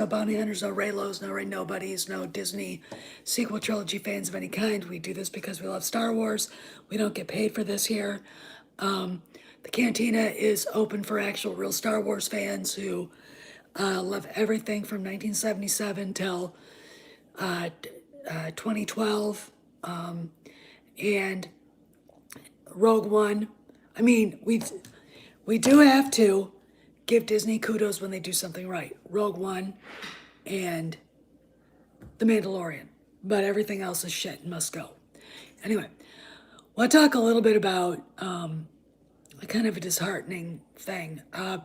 No bounty hunters, no Raylos, no Ray Nobodies, no Disney sequel trilogy fans of any kind. We do this because we love Star Wars. We don't get paid for this here. The Cantina is open for actual real Star Wars fans who love everything from 1977 till 2012 and Rogue One. I mean, we do have to give Disney kudos when they do something right. Rogue One and The Mandalorian, but everything else is shit and must go. Anyway, we'll talk a little bit about a kind of a disheartening thing. I'm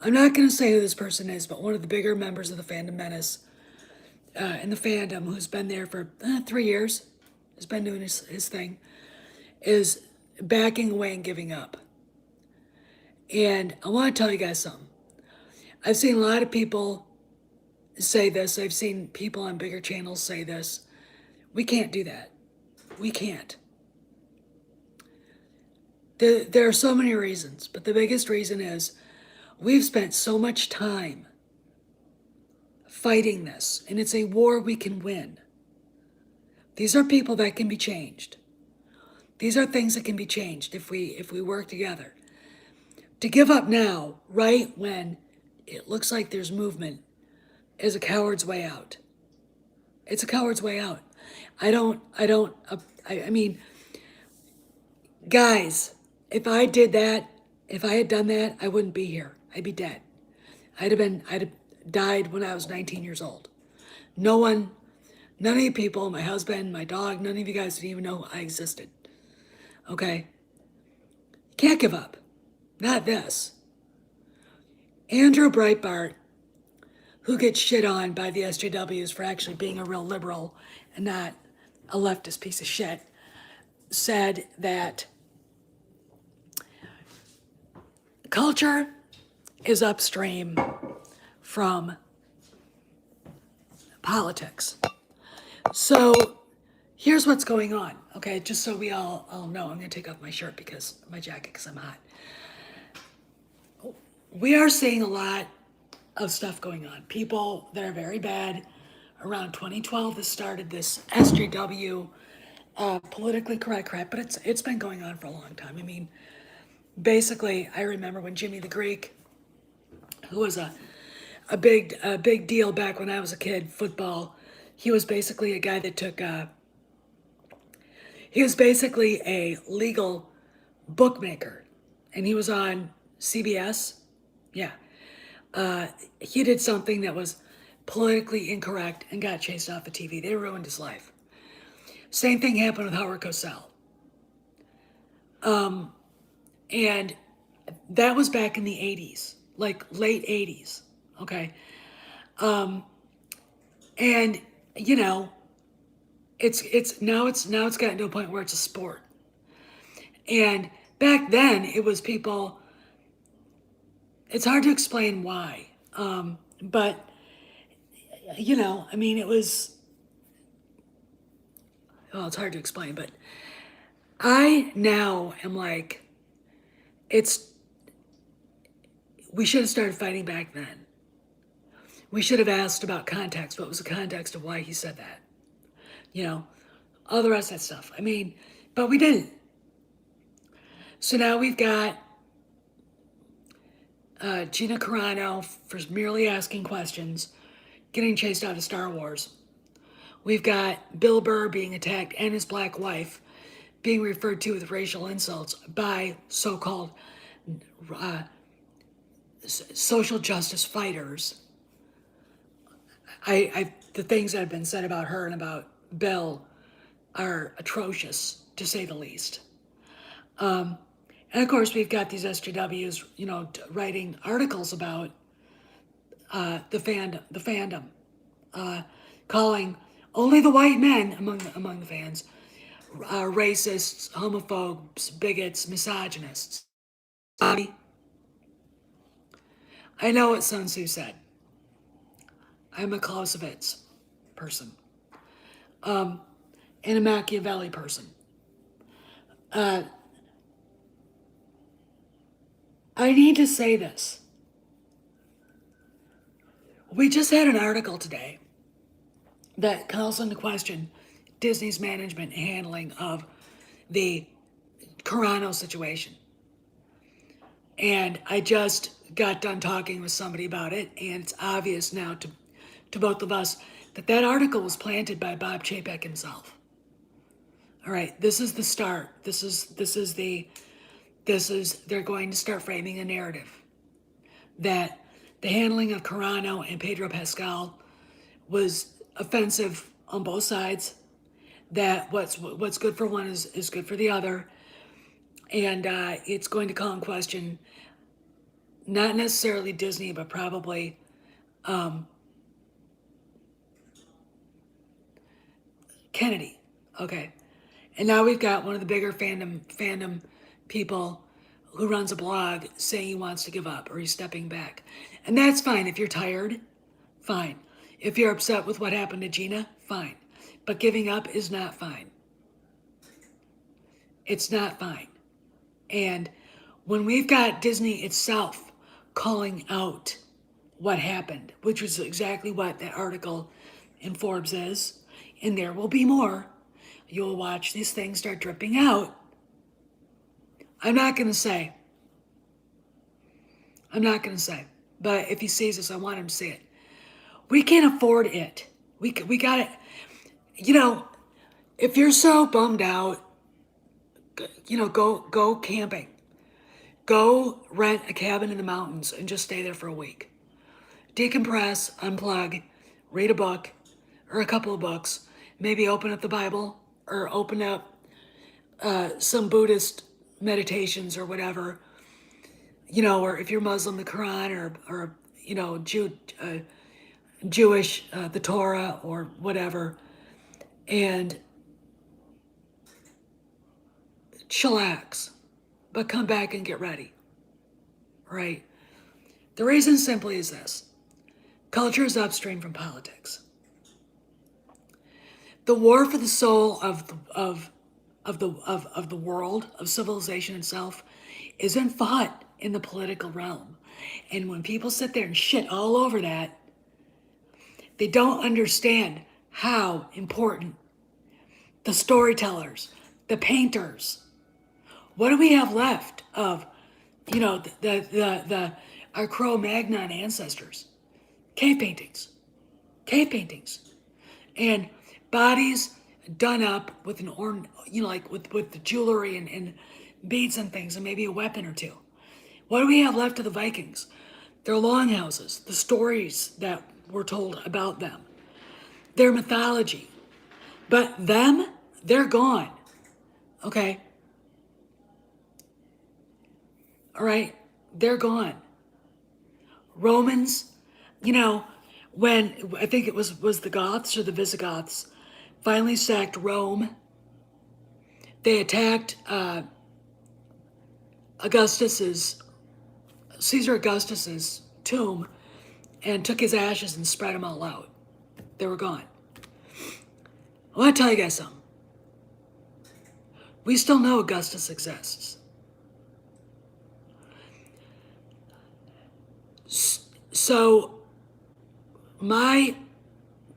not going to say who this person is, but one of the bigger members of the Fandom Menace in the fandom, who's been there for 3 years, has been doing his thing, is backing away and giving up. And I want to tell you guys something. I've seen a lot of people say this. I've seen people on bigger channels say this. We can't do that. We can't. There are so many reasons, but the biggest reason is we've spent so much time fighting this, and it's a war we can win. These are people that can be changed. These are things that can be changed if we work together. To give up now, right when it looks like there's movement, is a coward's way out. It's a coward's way out. I mean, guys, if I did that, if I had done that, I wouldn't be here. I'd be dead. I'd have died when I was 19 years old. None of you people, my husband, my dog, none of you guys didn't even know I existed. Okay? Can't give up. Not this. Andrew Breitbart, who gets shit on by the SJWs for actually being a real liberal and not a leftist piece of shit, said that culture is upstream from politics. So here's what's going on, okay? Just so we all know, I'm gonna take off my shirt my jacket because I'm hot. We are seeing a lot of stuff going on. People that are very bad. Around 2012, this started this SJW politically correct crap, but it's been going on for a long time. I mean, basically, I remember when Jimmy the Greek, who was a big deal back when I was a kid, football. He was basically a guy that took. He was basically a legal bookmaker, and he was on CBS. Yeah, he did something that was politically incorrect and got chased off the TV. They ruined his life. Same thing happened with Howard Cosell. And that was back in the 80s, like late 80s, okay? And you know, it's now gotten to a point where it's a sport. And back then it was people, it's hard to explain why. But you know, I mean, it's hard to explain, but I now am like, we should have started fighting back then. We should have asked about context. What was the context of why he said that? You know, all the rest of that stuff. I mean, but we didn't. So now we've got Gina Carano for merely asking questions, getting chased out of Star Wars. We've got Bill Burr being attacked and his black wife being referred to with racial insults by so-called social justice fighters. The things that have been said about her and about Bill are atrocious, to say the least. And of course, we've got these SJWs, you know, writing articles about the fandom, calling only the white men among the fans racists, homophobes, bigots, misogynists. I know what Sun Tzu said. I'm a Clausewitz person, and a Machiavelli person. I need to say this. We just had an article today that calls into question Disney's management and handling of the Carano situation. And I just got done talking with somebody about it, and it's obvious now to both of us that that article was planted by Bob Chapek himself. All right, this is the start. They're going to start framing a narrative that the handling of Carano and Pedro Pascal was offensive on both sides, that what's good for one is good for the other, and it's going to call in question not necessarily Disney, but probably Kennedy. Okay, and now we've got one of the bigger fandom people who runs a blog saying he wants to give up or he's stepping back, and that's fine. If you're tired, fine. If you're upset with what happened to Gina, fine. But giving up is not fine. It's not fine. And when we've got Disney itself calling out what happened, which was exactly what that article in Forbes is, and there will be more, you'll watch these things start dripping out. I'm not going to say, but if he sees this, I want him to see it. We can't afford it. We got it. You know, if you're so bummed out, you know, go camping. Go rent a cabin in the mountains and just stay there for a week. Decompress, unplug, read a book or a couple of books. Maybe open up the Bible or open up some Buddhist meditations or whatever. You know, or if you're Muslim, the Quran, or you know, Jewish, the Torah or whatever, and chillax, but come back and get ready, right? The reason simply is this: culture is upstream from politics. The war for the soul of the world, of civilization itself, isn't fought in the political realm. And when people sit there and shit all over that, they don't understand how important the storytellers, the painters, what do we have left of, you know, our Cro-Magnon ancestors? Cave paintings, and bodies done up with you know, like with the jewelry and beads and things, and maybe a weapon or two. What do we have left of the Vikings? Their longhouses, the stories that were told about them, their mythology. But them, they're gone. Okay? All right? They're gone. Romans, you know, when I think it was the Goths or the Visigoths finally sacked Rome, they attacked Caesar Augustus's tomb and took his ashes and spread them all out. They were gone. I want to tell you guys something. We still know Augustus exists. So my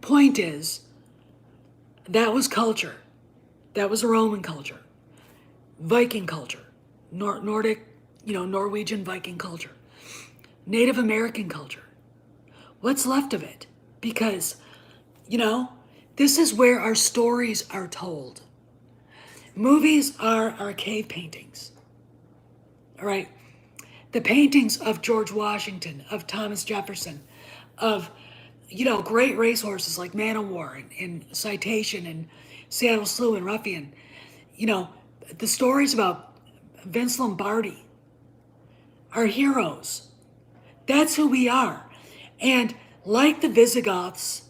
point is, that was culture. That was Roman culture, Viking culture, Nordic, you know, Norwegian Viking culture, Native American culture. What's left of it? Because, you know, this is where our stories are told. Movies are our cave paintings. All right? The paintings of George Washington, of Thomas Jefferson, of, you know, great racehorses like Man o' War and Citation and Seattle Slew and Ruffian. You know, the stories about Vince Lombardi, our heroes. That's who we are. And like the Visigoths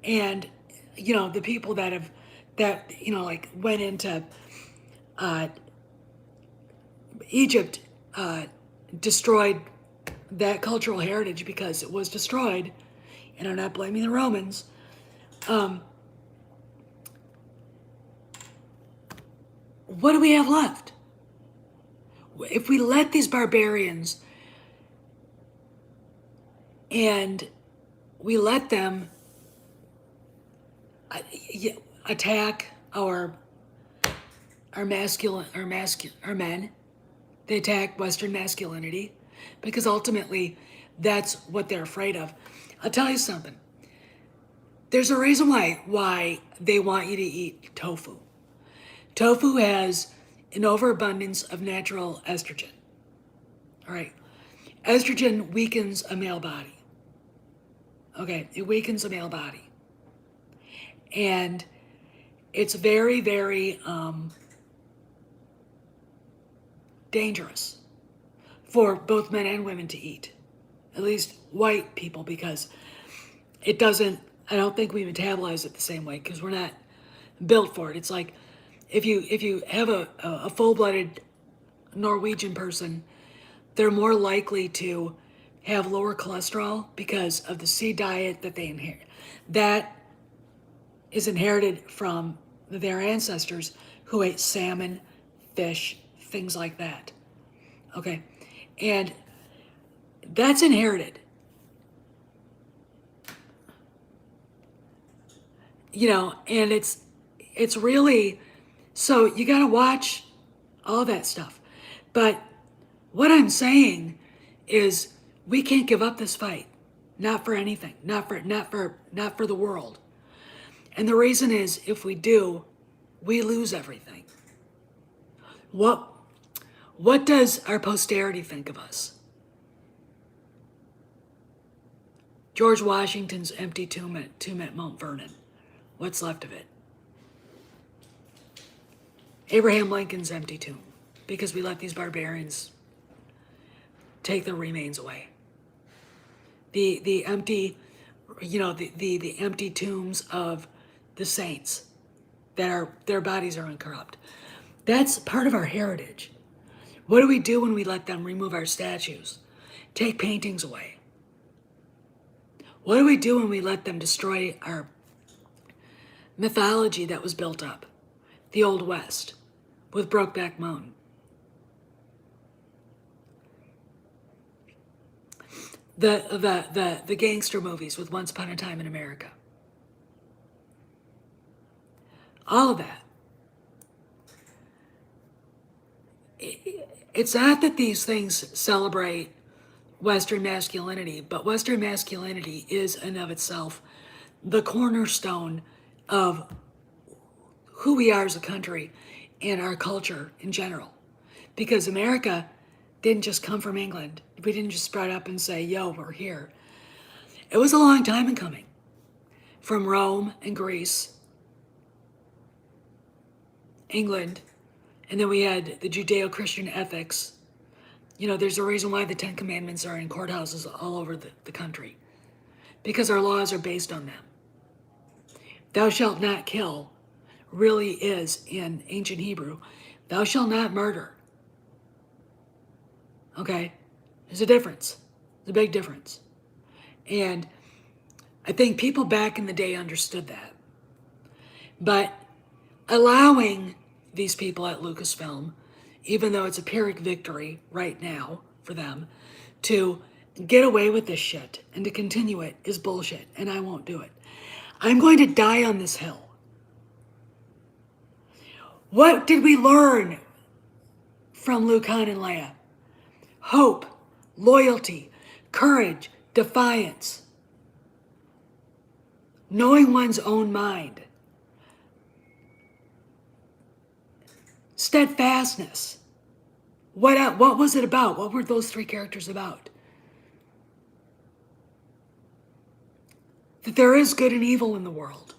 and, you know, the people that you know, like went into Egypt, destroyed that cultural heritage because it was destroyed, and I'm not blaming the Romans. What do we have left? If we let these barbarians and we let them attack our men. They attack Western masculinity because ultimately that's what they're afraid of. I'll tell you something. There's a reason why they want you to eat tofu. Tofu has an overabundance of natural estrogen. All right. Estrogen weakens a male body. Okay, it weakens a male body. And it's very, very dangerous for both men and women to eat. At least white people, because it doesn't, I don't think we metabolize it the same way because we're not built for it. It's like if you have a full-blooded Norwegian person, they're more likely to have lower cholesterol because of the sea diet that they inherit. That is inherited from their ancestors who ate salmon, fish, things like that. Okay, and that's inherited. And it's really, so you got to watch all that stuff. But what I'm saying is we can't give up this fight. Not for anything. Not for the world. And the reason is if we do, we lose everything. What does our posterity think of us? George Washington's empty tomb at Mount Vernon. What's left of it? Abraham Lincoln's empty tomb, because we let these barbarians take their remains away. The empty, the empty tombs of the saints that their bodies are uncorrupt. That's part of our heritage. What do we do when we let them remove our statues, take paintings away? What do we do when we let them destroy our mythology that was built up? The Old West with Brokeback Mountain. The gangster movies with Once Upon a Time in America. All of that. It's not that these things celebrate Western masculinity, but Western masculinity is in of itself the cornerstone of who we are as a country and our culture in general. Because America didn't just come from England. We didn't just spread up and say, yo, we're here. It was a long time in coming. From Rome and Greece, England, and then we had the Judeo-Christian ethics. There's a reason why the Ten Commandments are in courthouses all over the country. Because our laws are based on them. Thou shalt not kill really is, in ancient Hebrew, thou shalt not murder. Okay? There's a difference. There's a big difference. And I think people back in the day understood that. But allowing these people at Lucasfilm, even though it's a Pyrrhic victory right now for them, to get away with this shit and to continue it is bullshit, and I won't do it. I'm going to die on this hill. What did we learn from Luke, Han, and Leia? Hope, loyalty, courage, defiance, knowing one's own mind, steadfastness. What was it about? What were those three characters about? That there is good and evil in the world.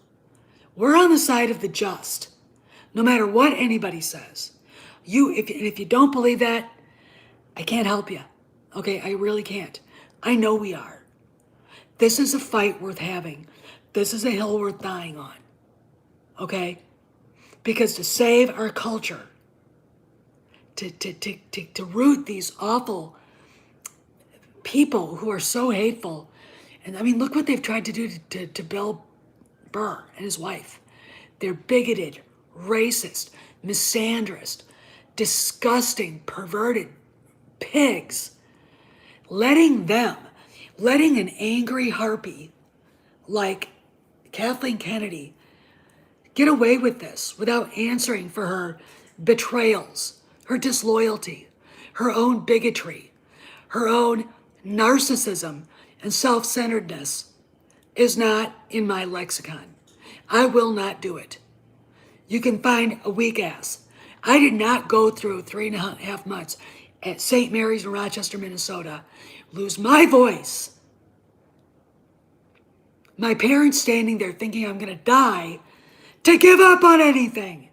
We're on the side of the just, no matter what anybody says. If you don't believe that, I can't help you. Okay, I really can't. I know we are. This is a fight worth having. This is a hill worth dying on. Okay? Because to save our culture, to root these awful people who are so hateful, and I mean, look what they've tried to do to Bill Burr and his wife. They're bigoted, racist, misandrist, disgusting, perverted pigs. Letting an angry harpy like Kathleen Kennedy get away with this without answering for her betrayals, her disloyalty, her own bigotry, her own narcissism and self-centeredness is not in my lexicon. I will not do it. You can find a weak ass. I did not go through 3.5 months at St. Mary's in Rochester, Minnesota, lose my voice. My parents standing there thinking I'm going to die to give up on anything.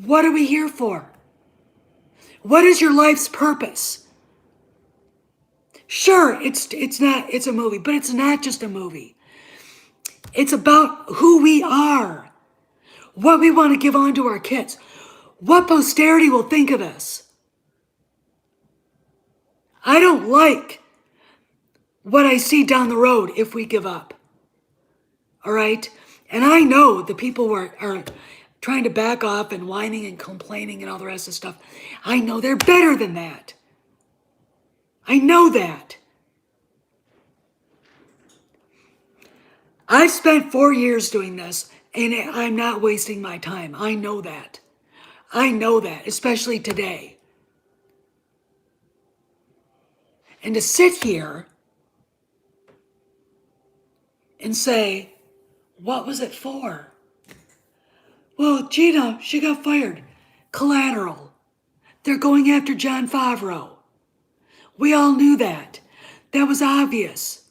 What are we here for? What is your life's purpose? Sure, it's a movie, but it's not just a movie. It's about who we are, what we want to give on to our kids, what posterity will think of us. I don't like what I see down the road if we give up. All right? And I know the people who are trying to back off and whining and complaining and all the rest of the stuff. I know they're better than that. I know that. I've spent 4 years doing this, and I'm not wasting my time. I know that. I know that, especially today. And to sit here and say, what was it for? Well, Gina, she got fired. Collateral. They're going after Jon Favreau. We all knew that. That was obvious.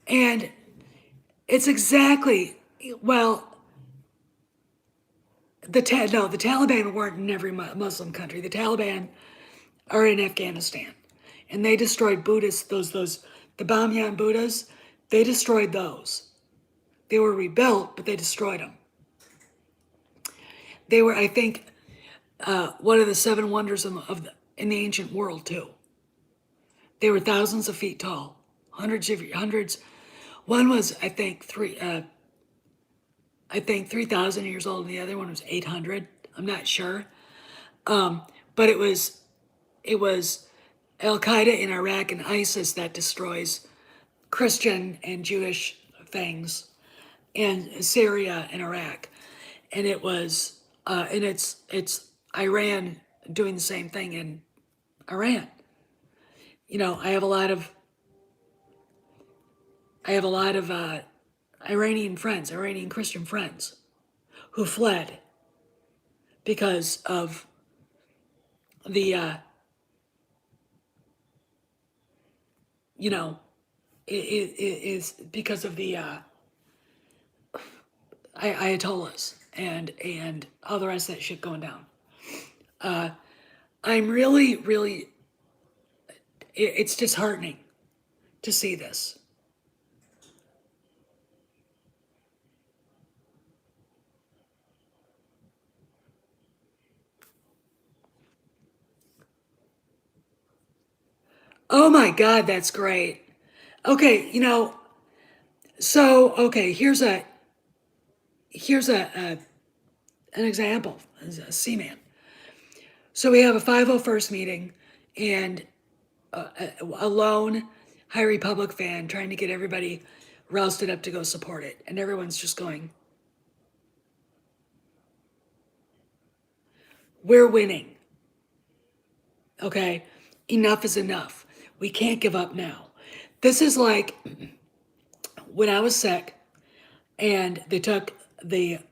And it's exactly, well, the Taliban weren't in every Muslim country. The Taliban are in Afghanistan. And they destroyed Buddhists, the Bamyan Buddhas, they destroyed those. They were rebuilt, but they destroyed them. They were, I think, one of the 7 wonders in the ancient world, too. They were thousands of feet tall, hundreds. One was, I think, 3,000 years old, and the other one was 800. I'm not sure, but it was Al Qaeda in Iraq and ISIS that destroys Christian and Jewish things, and Syria and Iraq, and it was and it's Iran doing the same thing in Iran. You know, I have a lot of Iranian Christian friends who fled because of the it is because of the Ayatollahs and all the rest of that shit going down. I'm really, it's disheartening to see this. Oh my God, that's great. Okay, so okay, here's an example, a C-man. So we have a 501st meeting, and a lone High Republic fan trying to get everybody rousted up to go support it, and everyone's just going, we're winning. Okay, enough is enough. We can't give up now. This is like when I was sick and they took let's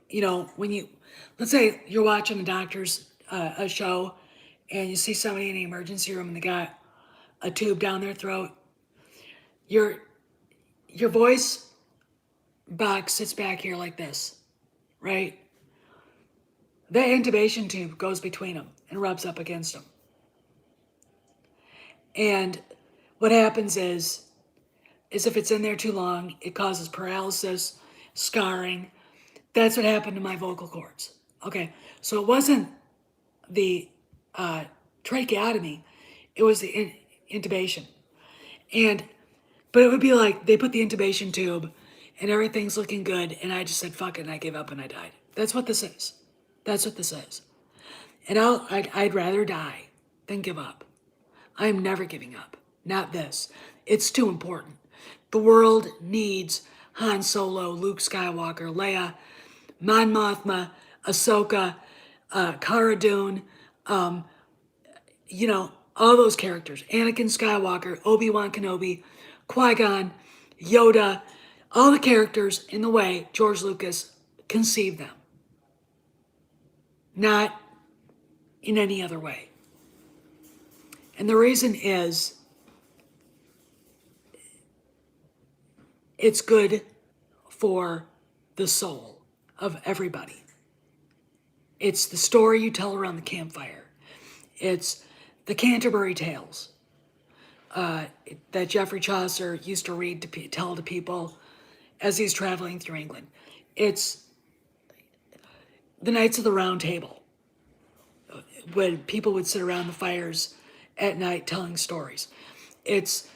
say you're watching a doctor's a show and you see somebody in the emergency room and they got a tube down their throat. Your voice box sits back here like this, right? The intubation tube goes between them and rubs up against them. And what happens is if it's in there too long, it causes paralysis, scarring. That's what happened to my vocal cords. Okay, so it wasn't the tracheotomy, it was the intubation. But it would be like they put the intubation tube and everything's looking good, and I just said, fuck it, and I gave up and I died. That's what this is. That's what this is. And I'd rather die than give up. I'm never giving up. Not this. It's too important. The world needs Han Solo, Luke Skywalker, Leia, Mon Mothma, Ahsoka, Cara Dune, all those characters. Anakin Skywalker, Obi-Wan Kenobi, Qui-Gon, Yoda, all the characters in the way George Lucas conceived them. Not in any other way. And the reason is it's good for the soul of everybody. It's the story you tell around the campfire. It's the Canterbury Tales that Geoffrey Chaucer used to read to tell to people as he's traveling through England. It's the Knights of the Round Table, when people would sit around the fires at night telling stories. It's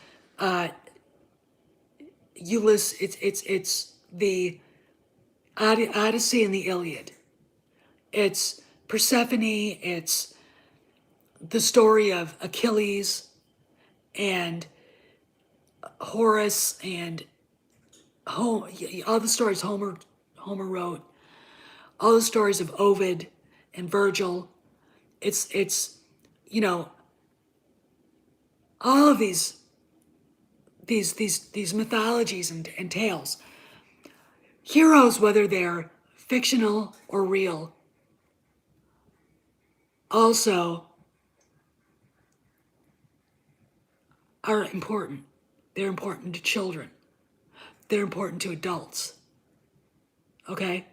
Ulysses. It's the Odyssey and the Iliad. It's Persephone. It's the story of Achilles and Horace and all the stories Homer wrote. All the stories of Ovid and Virgil. It's all of these mythologies and tales. Heroes, whether they're fictional or real, also are important. They're important to children. They're important to adults. Okay?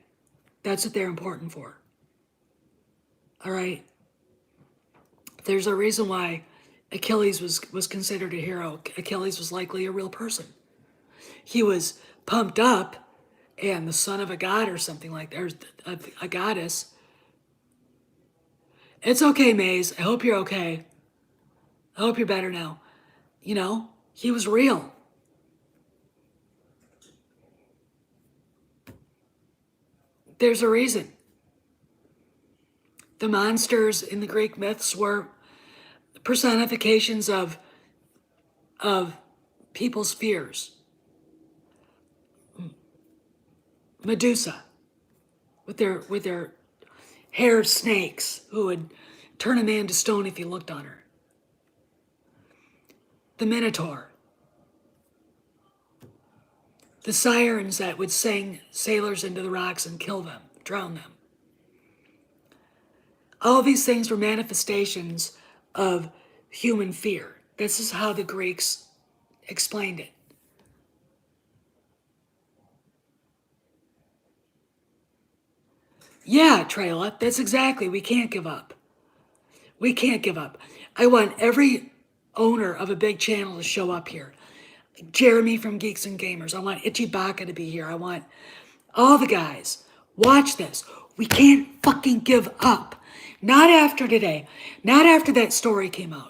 That's what they're important for. All right? There's a reason why Achilles was considered a hero. Achilles was likely a real person. He was pumped up and the son of a god or something like that, or a goddess. It's okay, Maze. I hope you're okay. I hope you're better now. He was real. There's a reason. The monsters in the Greek myths were personifications of people's fears. Medusa, with their hair of snakes, who would turn a man to stone if he looked on her. The Minotaur. The sirens that would sing sailors into the rocks and kill them, drown them. All these things were manifestations of human fear. This is how the Greeks explained it. Yeah, Trayla, that's exactly. We can't give up. We can't give up. I want every owner of a big channel to show up here. Jeremy from Geeks and Gamers. I want Itchy Baka to be here. I want all the guys. Watch this. We can't fucking give up. Not after today. Not after that story came out.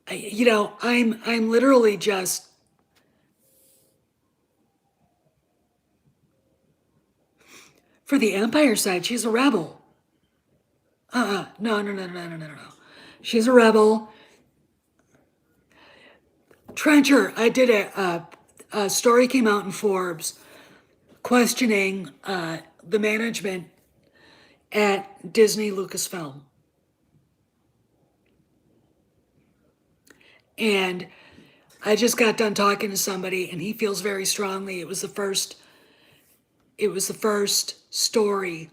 I'm literally just for the Empire side. She's a rebel. No. She's a rebel. Trencher, I did a story came out in Forbes questioning the management at Disney Lucasfilm. And I just got done talking to somebody and he feels very strongly it was the first story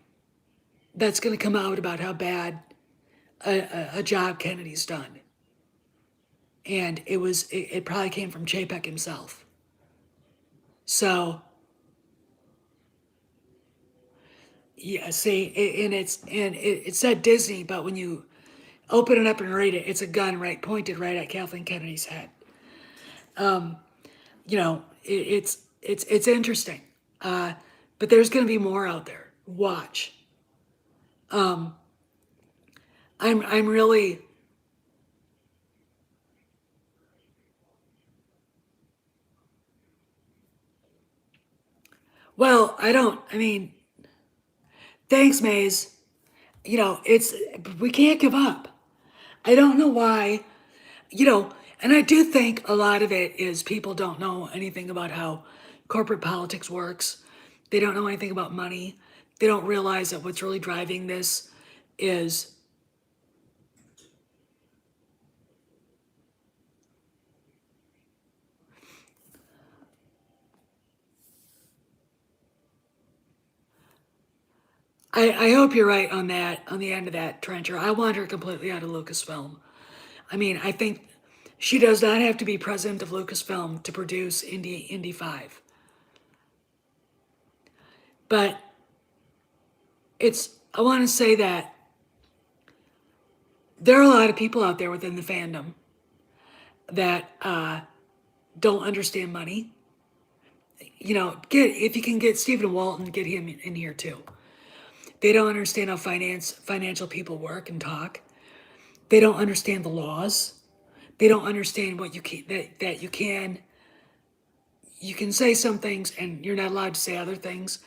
that's going to come out about how bad a job Kennedy's done. And it probably came from Chapek himself. So yeah, see, it said Disney, but when you open it up and read it, it's a gun pointed right at Kathleen Kennedy's head. It's interesting, but there's going to be more out there. Watch. I'm really. Well, I mean, thanks, Maze. we can't give up. I don't know why, and I do think a lot of it is people don't know anything about how corporate politics works. They don't know anything about money. They don't realize that what's really driving this is I hope you're right on that, on the end of that, Trencher. I want her completely out of Lucasfilm. I mean, I think she does not have to be president of Lucasfilm to produce Indy 5. But I want to say that there are a lot of people out there within the fandom that don't understand money. If you can get Stephen Walton, get him in here too. They don't understand how financial people work and talk. They don't understand the laws. They don't understand what you can that you can say some things and you're not allowed to say other things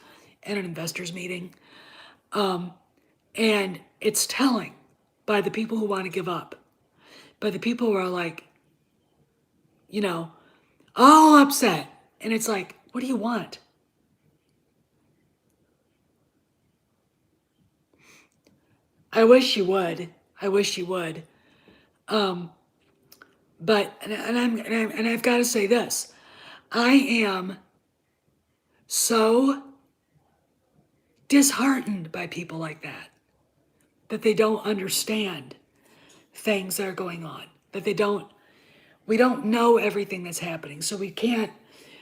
at an investors meeting. And it's telling by the people who want to give up, by the people who are like, all upset. And it's like, what do you want? I wish you would. I wish you would. But and I've got to say this. I am so disheartened by people like that they don't understand things that are going on, that we don't know everything that's happening, so we can't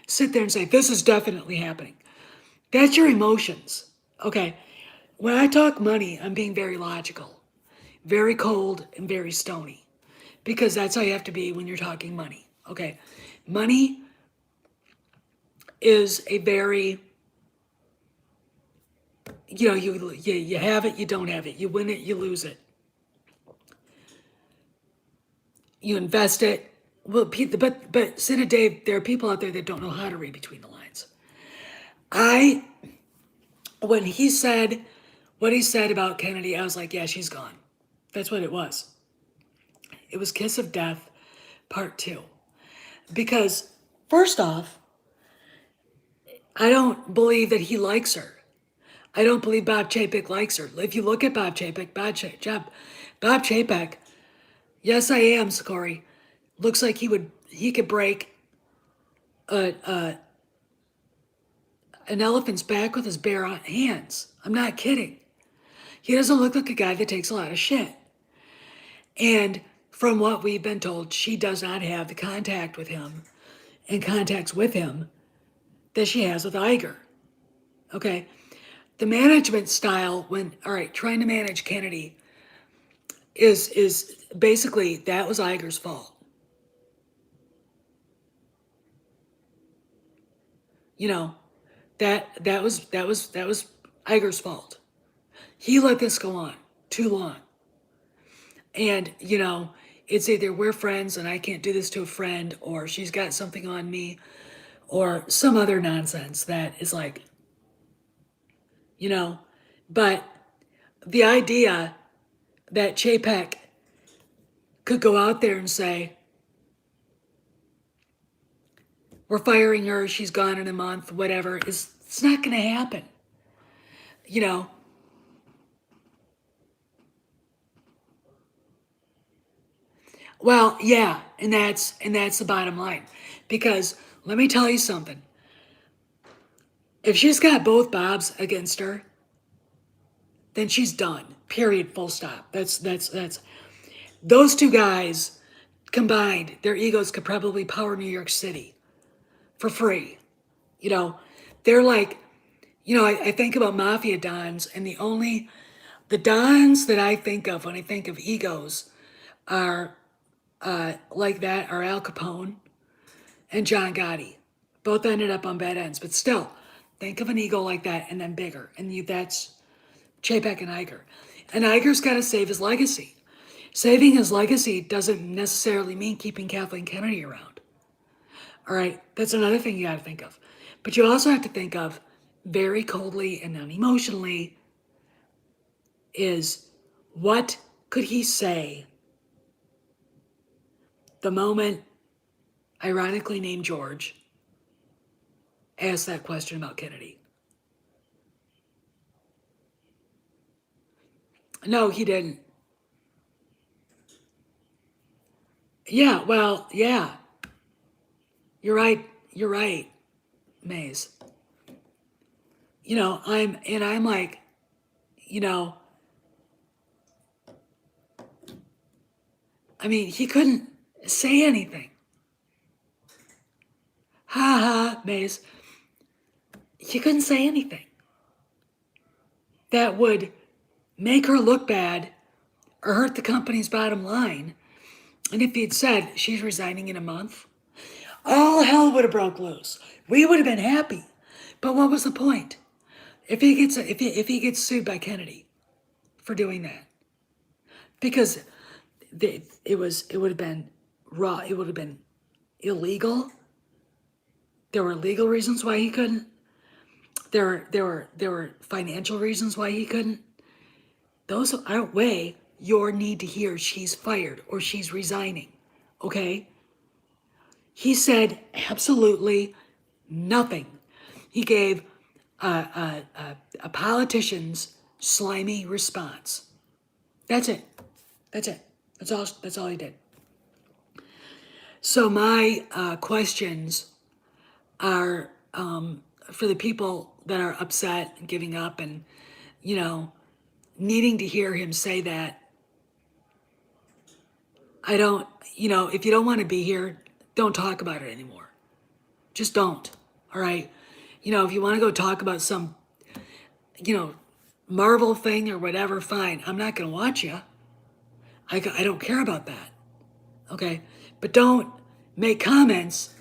sit there and say, this is definitely happening. That's your emotions, okay? When I talk money, I'm being very logical, very cold, and very stony, because that's how you have to be when you're talking money, okay? Money is a very, you have it, you don't have it, you win it, you lose it. You invest it. Well, but Sina Dave, there are people out there that don't know how to read between the lines. When he said what he said about Kennedy, I was like, yeah, she's gone. That's what it was. It was Kiss of Death, Part 2. Because, first off, I don't believe that he likes her. I don't believe Bob Chapek likes her. If you look at Bob Chapek, Bob Chapek, yes, I am, Sakori, looks like he could break an elephant's back with his bare hands. I'm not kidding. He doesn't look like a guy that takes a lot of shit. And from what we've been told, she does not have the contact with him and contacts with him that she has with Iger. Okay? The management style trying to manage Kennedy is basically, that was Iger's fault. That was Iger's fault. He let this go on too long. And, it's either we're friends and I can't do this to a friend, or she's got something on me, or some other nonsense that is like, but the idea that Chapek could go out there and say, we're firing her, she's gone in a month, whatever, it's not going to happen. Well, yeah, and that's the bottom line. Because let me tell you something. If she's got both Bobs against her, then she's done. Period. Full stop. That's those two guys combined, their egos could probably power New York City for free. They're like, I think about mafia dons, and the dons that I think of when I think of egos are like that are Al Capone and John Gotti. Both ended up on bad ends, but still, think of an ego like that and then bigger. And that's Chapek and Iger. And Iger's got to save his legacy. Saving his legacy doesn't necessarily mean keeping Kathleen Kennedy around. All right, that's another thing you got to think of. But you also have to think of, very coldly and unemotionally, is What could he say the moment, ironically named George, asked that question about Kennedy? No, he didn't. Yeah, well, yeah. You're right. You're right, Maze. I'm like, you know, I mean, he couldn't say anything. Ha ha, Maze. He couldn't say anything that would make her look bad or hurt the company's bottom line. And if he'd said she's resigning in a month, all hell would have broke loose. We would have been happy. But what was the point? If he gets sued by Kennedy for doing that, because it would have been raw. It would have been illegal. There were legal reasons why he couldn't. There were financial reasons why he couldn't. Those outweigh your need to hear she's fired or she's resigning. Okay? He said absolutely nothing. He gave a politician's slimy response. That's it. That's it. That's all he did. So my questions are for the people that are upset and giving up and, needing to hear him say that. I don't, if you don't want to be here, don't talk about it anymore. Just don't. All right. If you want to go talk about some, Marvel thing or whatever, fine. I'm not going to watch you. I don't care about that. Okay. But don't make comments.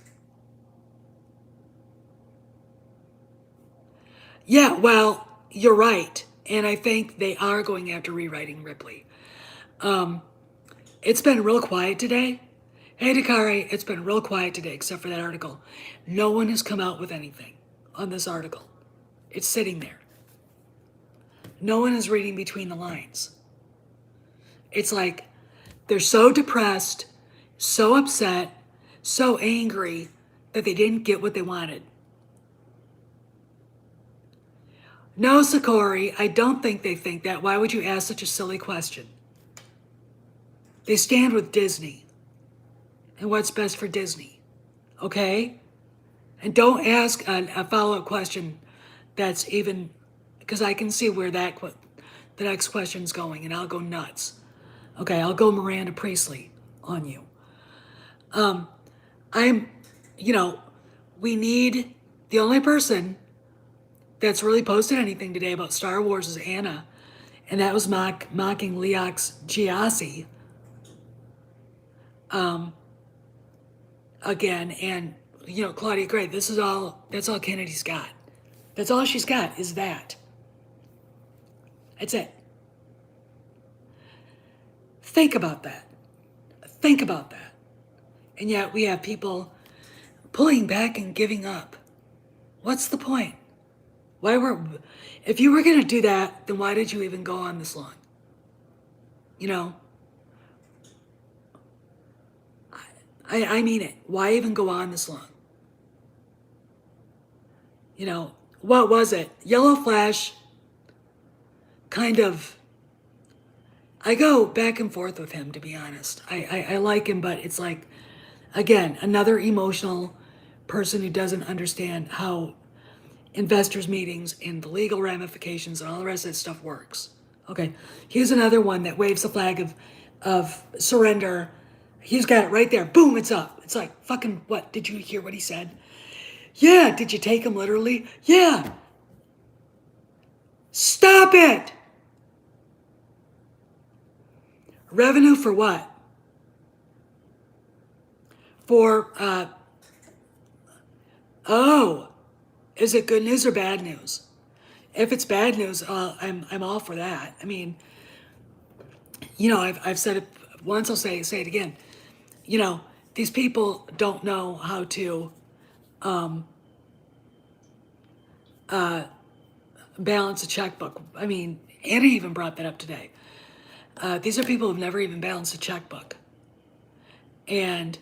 Yeah, well, you're right. And I think they are going after rewriting Ripley. It's been real quiet today. Hey, Dakari, it's been real quiet today, except for that article. No one has come out with anything on this article. It's sitting there. No one is reading between the lines. It's like they're so depressed, so upset, so angry that they didn't get what they wanted. No, Sakori, I don't think they think that. Why would you ask such a silly question? They stand with Disney and what's best for Disney. Okay? And don't ask a follow-up question that's even, because I can see where the next question's going, and I'll go nuts. Okay, I'll go Miranda Priestley on you. We need, the only person that's really posted anything today about Star Wars is Anna, and that was mocking Leox Giassi. Again, and Claudia Gray, that's all Kennedy's got. That's all she's got is that. That's it. Think about that. Think about that. And yet we have people pulling back and giving up. What's the point? If you were going to do that, then why did you even go on this long? I mean it. Why even go on this long? What was it? Yellow Flash kind of, I go back and forth with him, to be honest. I like him, but it's like, again, another emotional person who doesn't understand how investors meetings and the legal ramifications and all the rest of that stuff works. Okay, here's another one that waves the flag of surrender. He's got it right there. Boom, it's up. It's like, fucking what? Did you hear what he said? Yeah, did you take him literally? Yeah. Stop it! Revenue for what? For, is it good news or bad news? If it's bad news, I'm all for that. I mean, I've said it once, I'll say it again. These people don't know how to balance a checkbook. I mean, Anna even brought that up today. These are people who've never even balanced a checkbook. And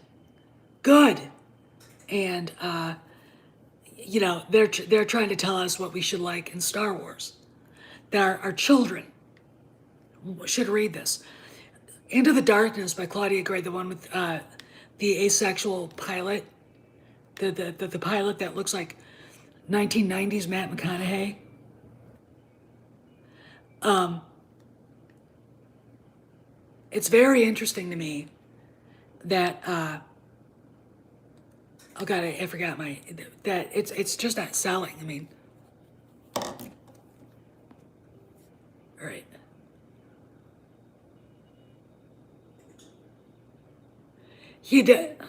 good. And, they're trying to tell us what we should like in Star Wars. That our children should read this. Into the Darkness by Claudia Gray, the one with the asexual pilot, the pilot that looks like 1990s Matt McConaughey. It's very interesting to me that oh god, I forgot that it's just not selling. I mean, all right.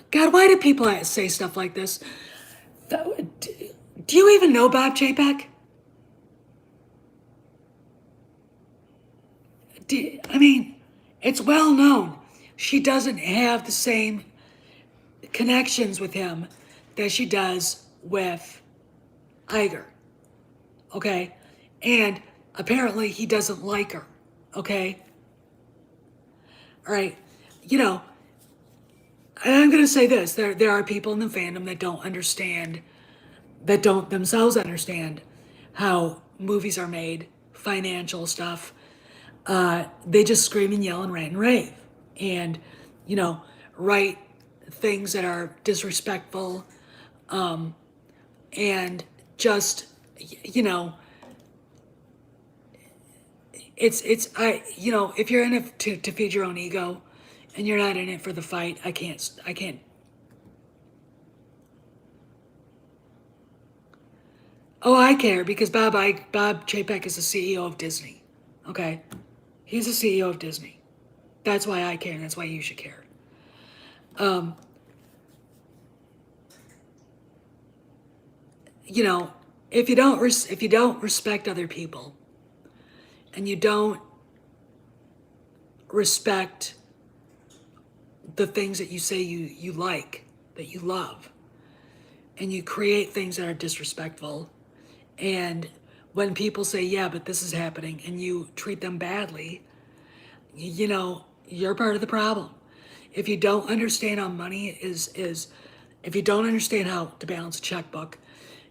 God, why do people say stuff like this? Do you even know Bob Chapek? I mean, it's well known. She doesn't have the same connections with him that she does with Iger. Okay? And apparently he doesn't like her. Okay? All right. And I'm going to say this. There are people in the fandom that don't understand, that don't themselves understand how movies are made, financial stuff. They just scream and yell and rant and rave. And, write things that are disrespectful. And just, if you're in it to feed your own ego and you're not in it for the fight, I can't. Oh, I care because Bob Chapek is the CEO of Disney. Okay? He's the CEO of Disney. That's why I care, and that's why you should care. If you don't respect other people, and you don't respect the things that you say you like, that you love, and you create things that are disrespectful, and when people say, yeah, but this is happening, and you treat them badly, you're part of the problem. If you don't understand how money is, if you don't understand how to balance a checkbook,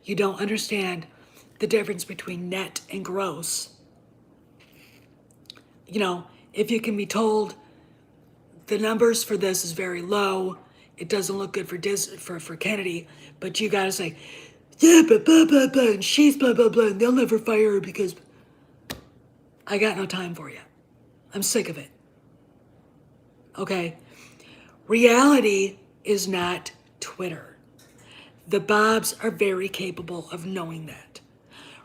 you don't understand the difference between net and gross. If you can be told the numbers for this is very low, it doesn't look good for Kennedy, but you gotta say, yeah, but blah, blah, blah, and she's blah, blah, blah, and they'll never fire her because I got no time for you. I'm sick of it. Okay? Reality is not Twitter. The Bobs are very capable of knowing that.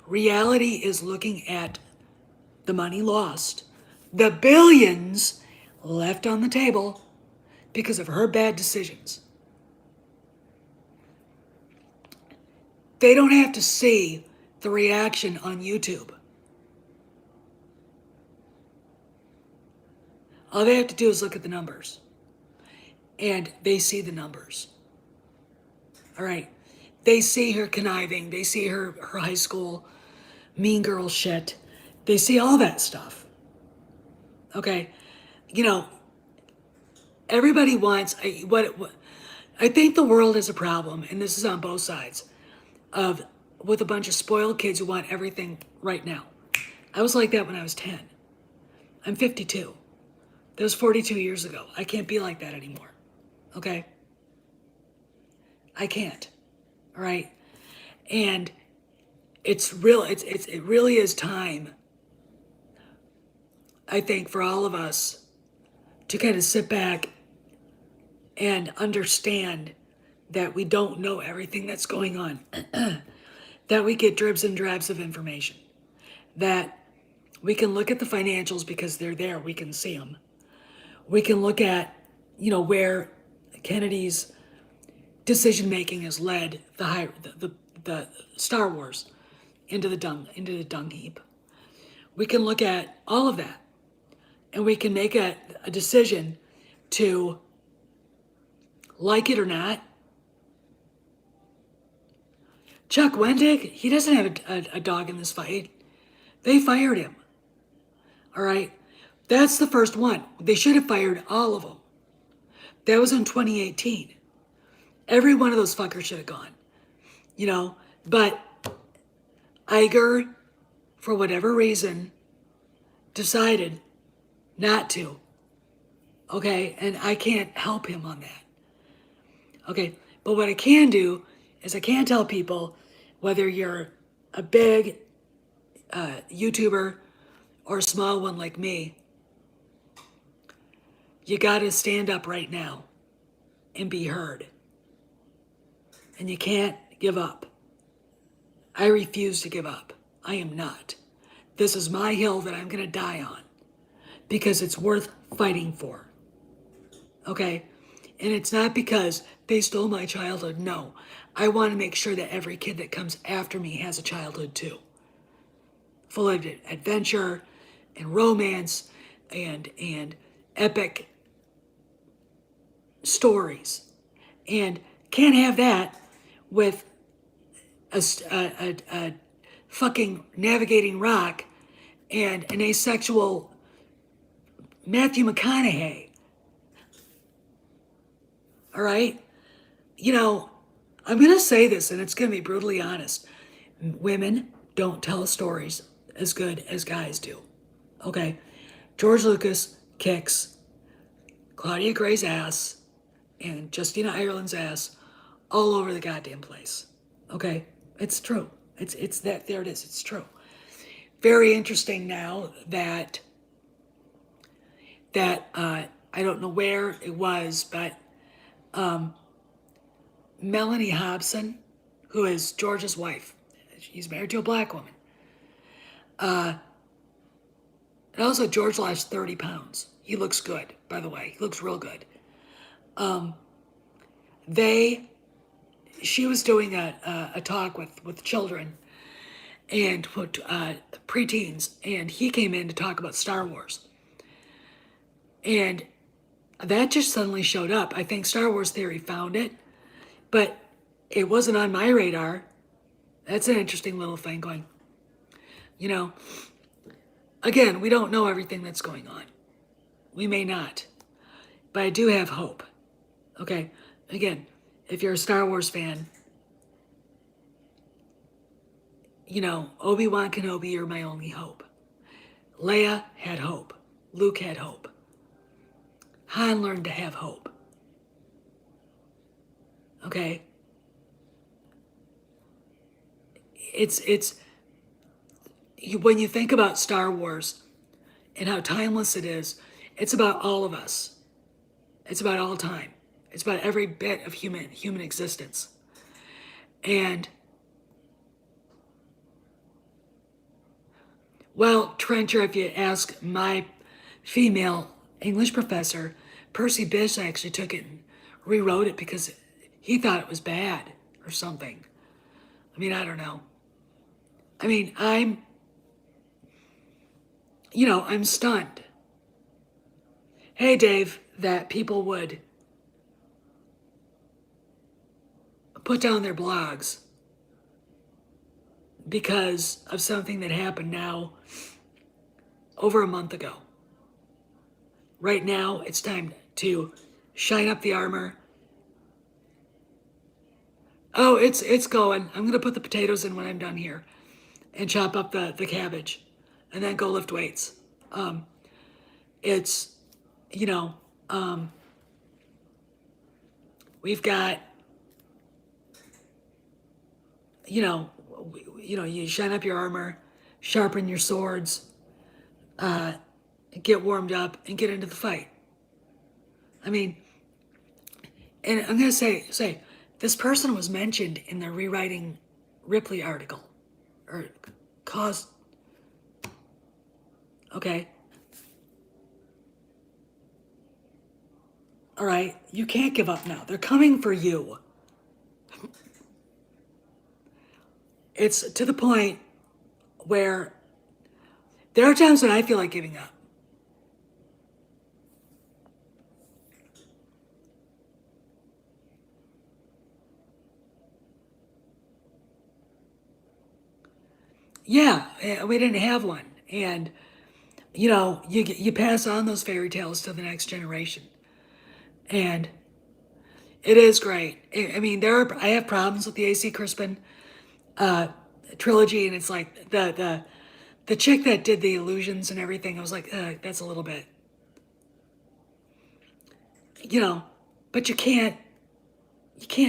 Reality is looking at the money lost, the billions left on the table because of her bad decisions. They don't have to see the reaction on YouTube. All they have to do is look at the numbers. And they see the numbers. All right. They see her conniving. They see her high school mean girl shit. They see all that stuff. Okay. Everybody wants what I think the world is a problem, and this is on both sides, with a bunch of spoiled kids who want everything right now. I was like that when I was 10. I'm 52. That was 42 years ago. I can't be like that anymore. Okay? I can't. All right? And it really is time, I think, for all of us to kind of sit back and understand that we don't know everything that's going on, that we get dribs and drabs of information, that we can look at the financials because they're there, we can see them. We can look at, where Kennedy's decision making has led the Star Wars into the dung heap. We can look at all of that, and we can make a decision to like it or not. Chuck Wendig, he doesn't have a dog in this fight. They fired him. All right? That's the first one. They should have fired all of them. That was in 2018. Every one of those fuckers should have gone, you know. But Iger, for whatever reason, decided not to. Okay, and I can't help him on that. Okay, but what I can do is I can tell people, whether you're a big YouTuber or a small one like me, you gotta stand up right now and be heard. And you can't give up. I refuse to give up. I am not. This is my hill that I'm gonna die on because it's worth fighting for. Okay? And it's not because they stole my childhood. No. I want to make sure that every kid that comes after me has a childhood too, full of adventure and romance and epic stories. And can't have that with a fucking navigating rock and an asexual Matthew McConaughey. All right? You know, I'm going to say this, and it's going to be brutally honest. Women don't tell stories as good as guys do. Okay? George Lucas kicks Claudia Gray's ass and Justina Ireland's ass all over the goddamn place. Okay? It's true. It's that, there it is. It's true. Very interesting now that I don't know where it was, but Melanie Hobson, who is George's wife, she's married to a black woman. And also George lost 30 pounds. He looks good, by the way. He looks real good. She was doing a talk with children and preteens, and he came in to talk about Star Wars. And that just suddenly showed up. I think Star Wars Theory found it, but it wasn't on my radar. That's an interesting little thing going. You know, again, we don't know everything that's going on. We may not. But I do have hope. Okay? Again, if you're a Star Wars fan, you know, Obi-Wan Kenobi, you're my only hope. Leia had hope. Luke had hope. Han learned to have hope. Okay? When you think about Star Wars and how timeless it is, it's about all of us. It's about all time. It's about every bit of human existence. And, well, Trencher, if you ask my female English professor, Percy Bysshe actually took it and rewrote it because he thought it was bad or something. I mean, I don't know. I mean, I'm stunned. Hey, Dave, that people would put down their blogs because of something that happened now over a month ago. Right now, it's time to shine up the armor. Oh, it's going. I'm going to put the potatoes in when I'm done here and chop up the cabbage and then go lift weights. It's, we've got, you shine up your armor, sharpen your swords, get warmed up, and get into the fight. I mean, and I'm going to say, this person was mentioned in the Rewriting Ripley article, or cause, okay? All right, you can't give up now. They're coming for you. It's to the point where there are times when I feel like giving up. Yeah, we didn't have one. And you pass on those fairy tales to the next generation. And it is great. I mean, I have problems with the A.C. Crispin trilogy, and it's like the chick that did the illusions and everything. I was like, that's a little bit, you know, but you can't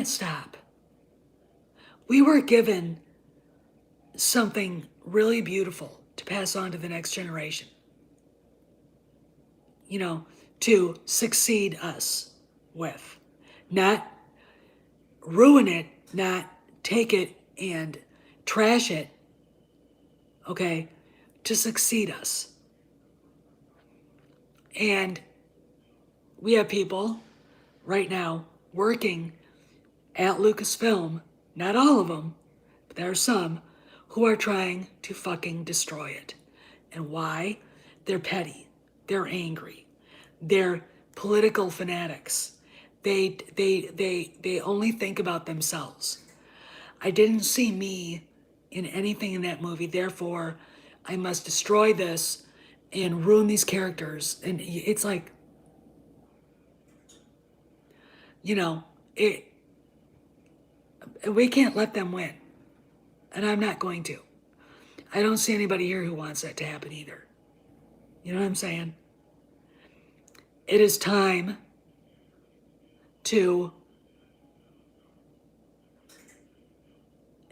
stop. We were given something really beautiful to pass on to the next generation, to succeed us with, not ruin it, not take it and trash it, okay, to succeed us. And we have people right now working at Lucasfilm, not all of them, but there are some who are trying to fucking destroy it. And why? They're petty. They're angry. They're political fanatics. They only think about themselves. I didn't see me in anything in that movie, therefore I must destroy this and ruin these characters. And it's like, it we can't let them win. And I'm not going to. I don't see anybody here who wants that to happen either. You know what I'm saying? It is time to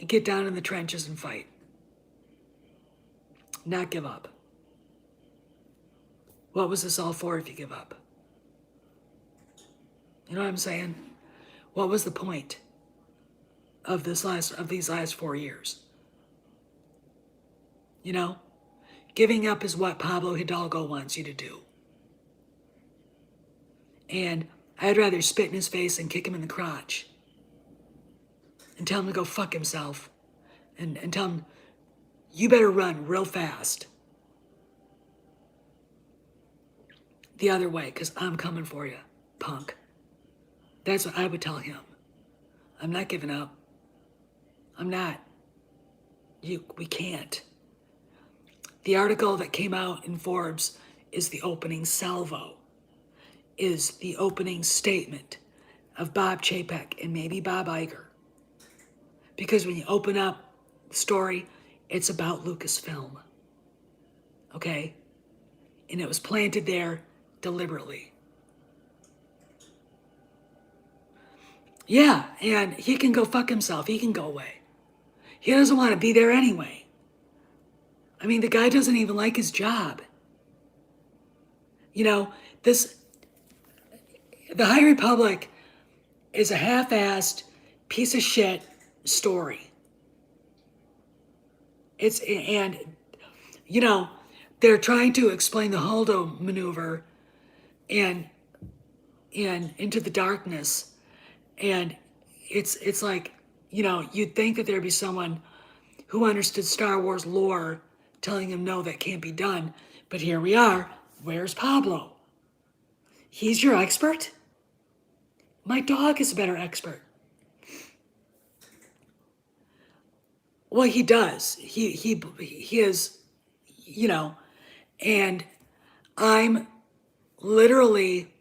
get down in the trenches and fight. Not give up. What was this all for if you give up? You know what I'm saying? What was the point of these last 4 years? Giving up is what Pablo Hidalgo wants you to do. And I'd rather spit in his face and kick him in the crotch and tell him to go fuck himself and tell him, you better run real fast the other way, because I'm coming for you, punk. That's what I would tell him. I'm not giving up. I'm not. We can't. The article that came out in Forbes is the opening salvo, is the opening statement of Bob Chapek and maybe Bob Iger. Because when you open up the story, it's about Lucasfilm. Okay? And it was planted there deliberately. Yeah, and he can go fuck himself. He can go away. He doesn't want to be there anyway. I mean, the guy doesn't even like his job. The High Republic is a half-assed piece of shit story. They're trying to explain the Holdo maneuver and into the darkness, and it's like, you'd think that there'd be someone who understood Star Wars lore telling him no, that can't be done. But here we are. Where's Pablo? He's your expert? My dog is a better expert. Well, he does. He is, and I'm literally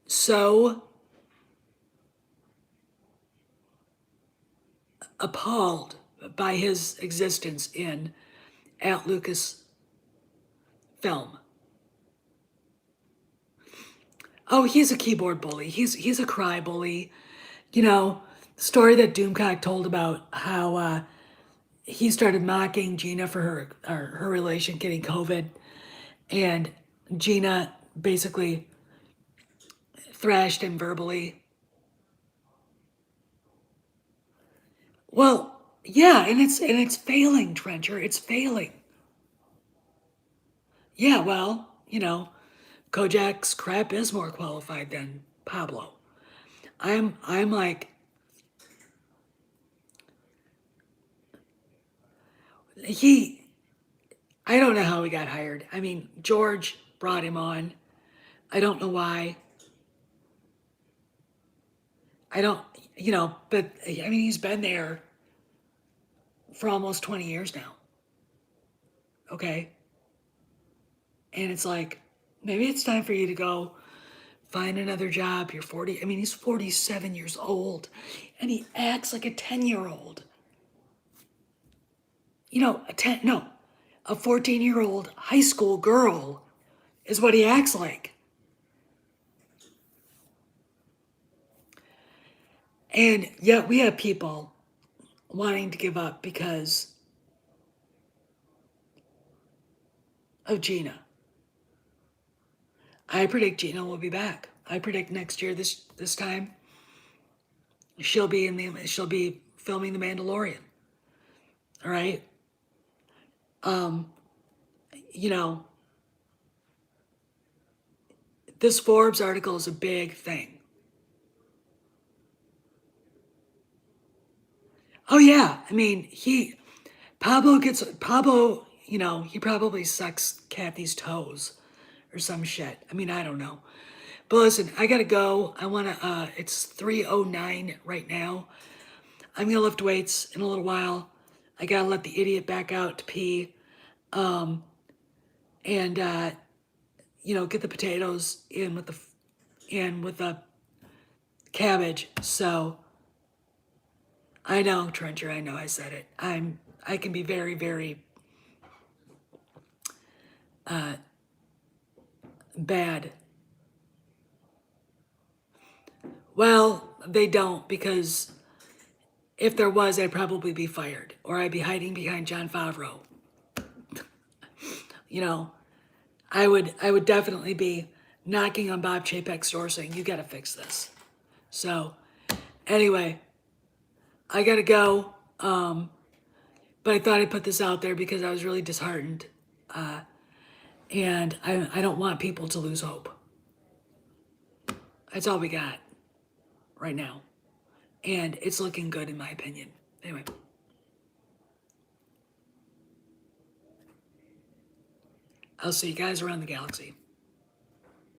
so appalled by his existence at Lucasfilm. Oh, he's a keyboard bully. He's a cry bully. The story that Doomcock told about how he started mocking Gina for her relation getting COVID, and Gina basically thrashed him verbally. Well, yeah, and it's failing, Trencher. It's failing. Yeah, well, Kojak's crap is more qualified than Pablo. I'm like, I don't know how he got hired. I mean, George brought him on. I don't know why. I don't, but I mean, he's been there for almost 20 years now. Okay. And it's like, maybe it's time for you to go find another job. You're 40. I mean, he's 47 years old and he acts like a 10-year-old. You know, a 14-year-old high school girl is what he acts like. And yet we have people wanting to give up because of Gina. I predict Gina will be back. I predict next year this time she'll be filming The Mandalorian. All right. You know, this Forbes article is a big thing. Oh yeah, I mean Pablo. You know, he probably sucks Kathy's toes or some shit. I mean, I don't know. But listen, I gotta go. It's 3:09 right now. I'm gonna lift weights in a little while. I gotta let the idiot back out to pee. And you know, get the potatoes in with the cabbage. So I know, Trencher, I know I said it. I can be very, very bad. Well, they don't, because if there was, I'd probably be fired, or I'd be hiding behind Jon Favreau. You know, I would definitely be knocking on Bob Chapek's door saying, you gotta fix this. So anyway, I gotta go. But I thought I'd put this out there because I was really disheartened. And I don't want people to lose hope. That's all we got right now. And it's looking good in my opinion. Anyway. I'll see you guys around the galaxy.